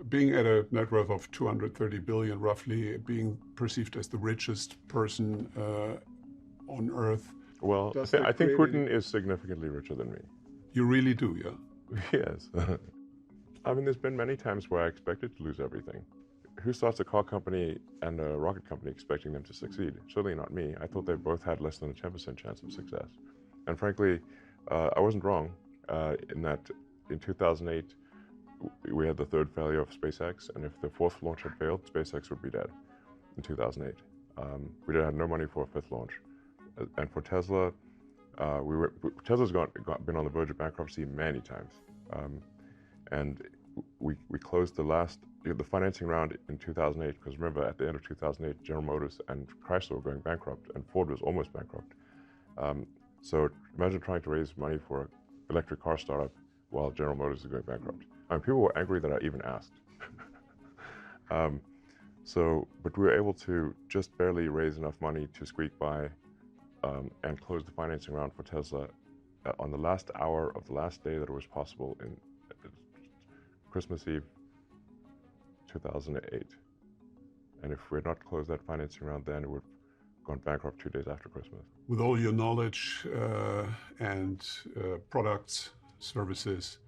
being at a net worth of 230 billion, roughly, being perceived as the richest person on Earth. Well, I think Putin is significantly richer than me. You really do, yeah? Yes. I mean, there's been many times where I expected to lose everything. Who starts a car company and a rocket company expecting them to succeed? Certainly not me. I thought they both had less than a 10% chance of success. And frankly, I wasn't wrong in that in 2008, we had the third failure of SpaceX, and if the fourth launch had failed, SpaceX would be dead in 2008. We had no money for a fifth launch. And for Tesla, Tesla's been on the verge of bankruptcy many times. And we closed the financing round in 2008, because remember, at the end of 2008, General Motors and Chrysler were going bankrupt, and Ford was almost bankrupt. So imagine trying to raise money for an electric car startup while General Motors is going bankrupt. I mean, people were angry that I even asked. But we were able to just barely raise enough money to squeak by and close the financing round for Tesla on the last hour of the last day that it was possible in Christmas Eve 2008. And if we had not closed that financing round then, it would have gone bankrupt 2 days after Christmas. With all your knowledge and products, services,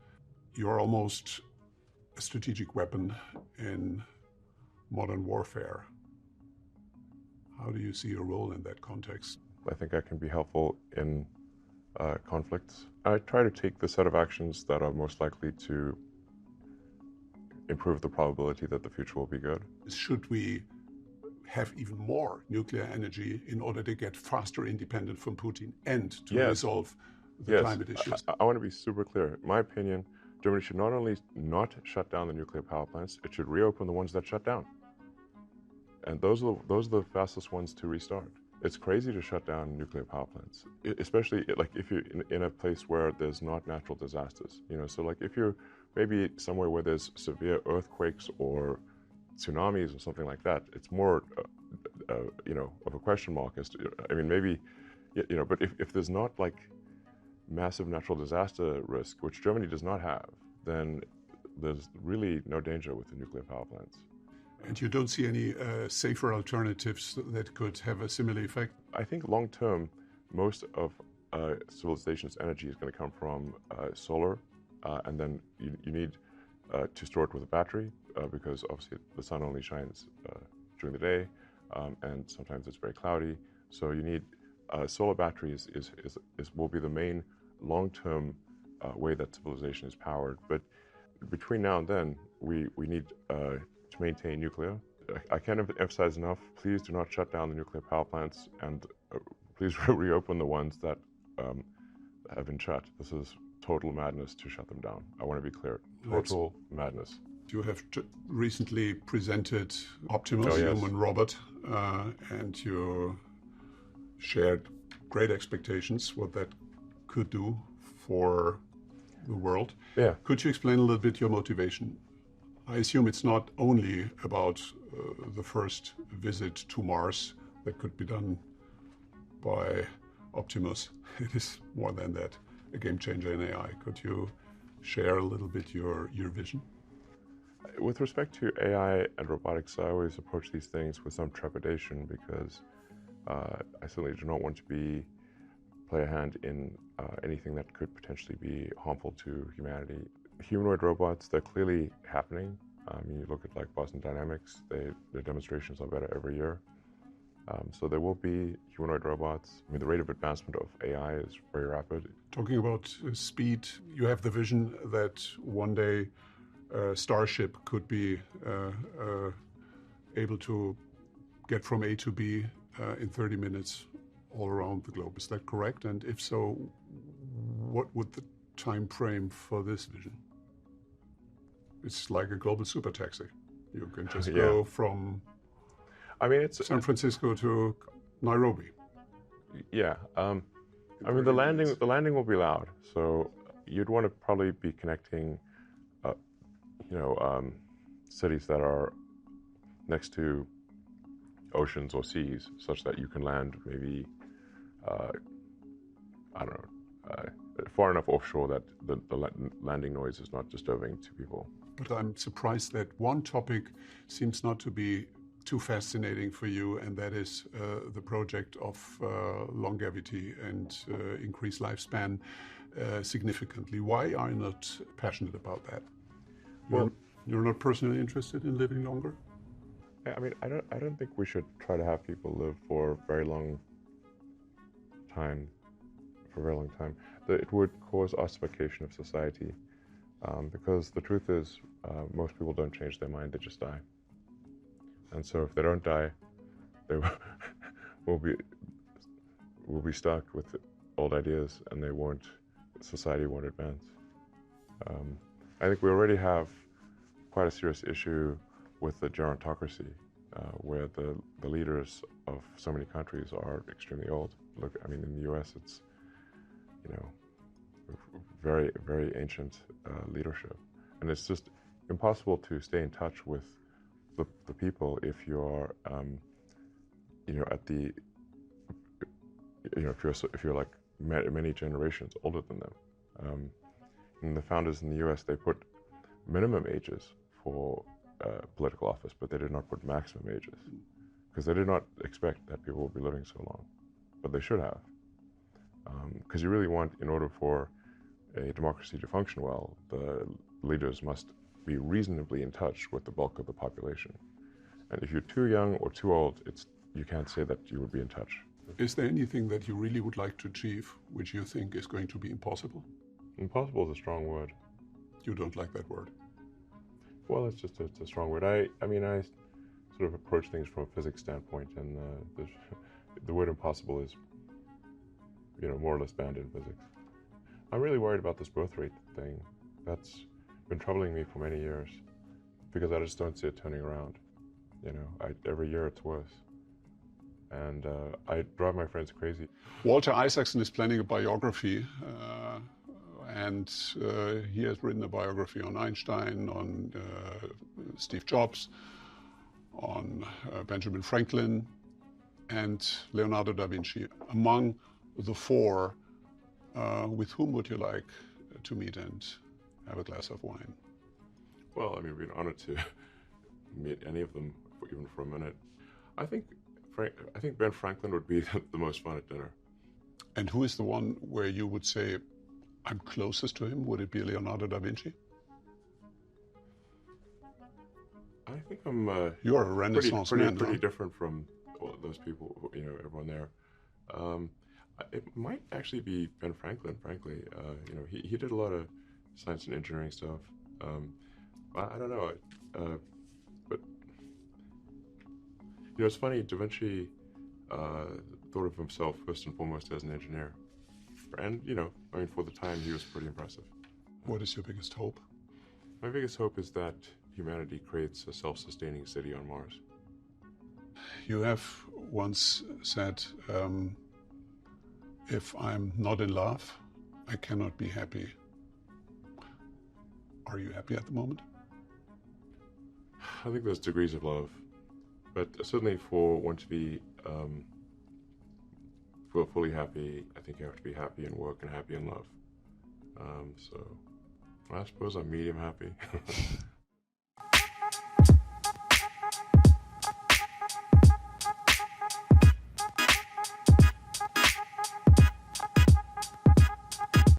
you're almost a strategic weapon in modern warfare. How do you see your role in that context? I think I can be helpful in conflicts. I try to take the set of actions that are most likely to improve the probability that the future will be good. Should we have even more nuclear energy in order to get faster independent from Putin and to resolve the climate issues? I want to be super clear. In my opinion, Germany should not only not shut down the nuclear power plants, it should reopen the ones that shut down. And those are the fastest ones to restart. It's crazy to shut down nuclear power plants, especially like if you're in a place where there's not natural disasters. So like if you're maybe somewhere where there's severe earthquakes or tsunamis or something like that, it's more, of a question mark as to, I mean, maybe, but if there's not like massive natural disaster risk, which Germany does not have, then there's really no danger with the nuclear power plants. And you don't see any safer alternatives that could have a similar effect? I think long term, most of civilization's energy is going to come from solar, and then you need to store it with a battery, because obviously the sun only shines during the day, and sometimes it's very cloudy. So you need solar batteries will be the main long-term way that civilization is powered. But between now and then, we need to maintain nuclear. I can't emphasize enough, please do not shut down the nuclear power plants, and please reopen the ones that have been shut. This is total madness to shut them down. I want to be clear, total madness. You have recently presented Optimus, human robot, and you shared great expectations what that could do for the world. Yeah. Could you explain a little bit your motivation? I assume it's not only about the first visit to Mars that could be done by Optimus. It is more than that, a game changer in AI. Could you share a little bit your vision? With respect to AI and robotics, I always approach these things with some trepidation because I certainly do not want to play a hand in anything that could potentially be harmful to humanity. Humanoid robots, they're clearly happening. You look at like Boston Dynamics, their demonstrations are better every year. So there will be humanoid robots. I mean, the rate of advancement of AI is very rapid. Talking about speed, you have the vision that one day Starship could be able to get from A to B in 30 minutes all around the globe. Is that correct? And if so, what would the time frame for this vision? It's like a global super taxi. You can just go from San Francisco to Nairobi. Yeah. I mean, the landing will be loud. So you'd want to probably be connecting, cities that are next to oceans or seas, such that you can land maybe, far enough offshore that the landing noise is not disturbing to people. But I'm surprised that one topic seems not to be too fascinating for you, and that is the project of longevity and increased lifespan significantly. Why are you not passionate about that? Well, you're not personally interested in living longer? I mean, I don't think we should try to have people live for a very long time. It would cause ossification of society, because the truth is, most people don't change their mind; they just die. And so, if they don't die, they will be stuck with old ideas, and society won't advance. I think we already have quite a serious issue with the gerontocracy, where the leaders of so many countries are extremely old. Look, I mean, in the U.S., it's very, very ancient leadership, and it's just impossible to stay in touch with the people if you're if you're like many generations older than them. And the founders in the U.S., they put minimum ages for political office, but they did not put maximum ages, because they did not expect that people would be living so long, but they should have. Because you really want, in order for a democracy to function well, the leaders must be reasonably in touch with the bulk of the population. And if you're too young or too old, you can't say that you would be in touch. Is there anything that you really would like to achieve which you think is going to be impossible? Impossible is a strong word. You don't like that word? Well, it's a strong word. I mean, I sort of approach things from a physics standpoint, and the word impossible is, more or less banned in physics. I'm really worried about this birth rate thing. That's been troubling me for many years, because I just don't see it turning around. Every year it's worse. And I drive my friends crazy. Walter Isaacson is planning a biography, and he has written a biography on Einstein, on Steve Jobs, on Benjamin Franklin, and Leonardo da Vinci. Among the four, with whom would you like to meet and have a glass of wine? Well, I mean, it'd be an honor to meet any of them, even for a minute. I think Ben Franklin would be the most fun at dinner. And who is the one where you would say, I'm closest to him? Would it be Leonardo da Vinci? I think I'm. You're a Renaissance man, pretty different from those people. Everyone there. It might actually be Ben Franklin. Frankly, he did a lot of science and engineering stuff. I don't know, but it's funny. Da Vinci thought of himself first and foremost as an engineer, and for the time he was pretty impressive. What is your biggest hope? My biggest hope is that humanity creates a self-sustaining city on Mars. You have once said, if I'm not in love, I cannot be happy. Are you happy at the moment? I think there's degrees of love, but certainly for one to be fully happy, I think you have to be happy in work and happy in love. So I suppose I'm medium happy.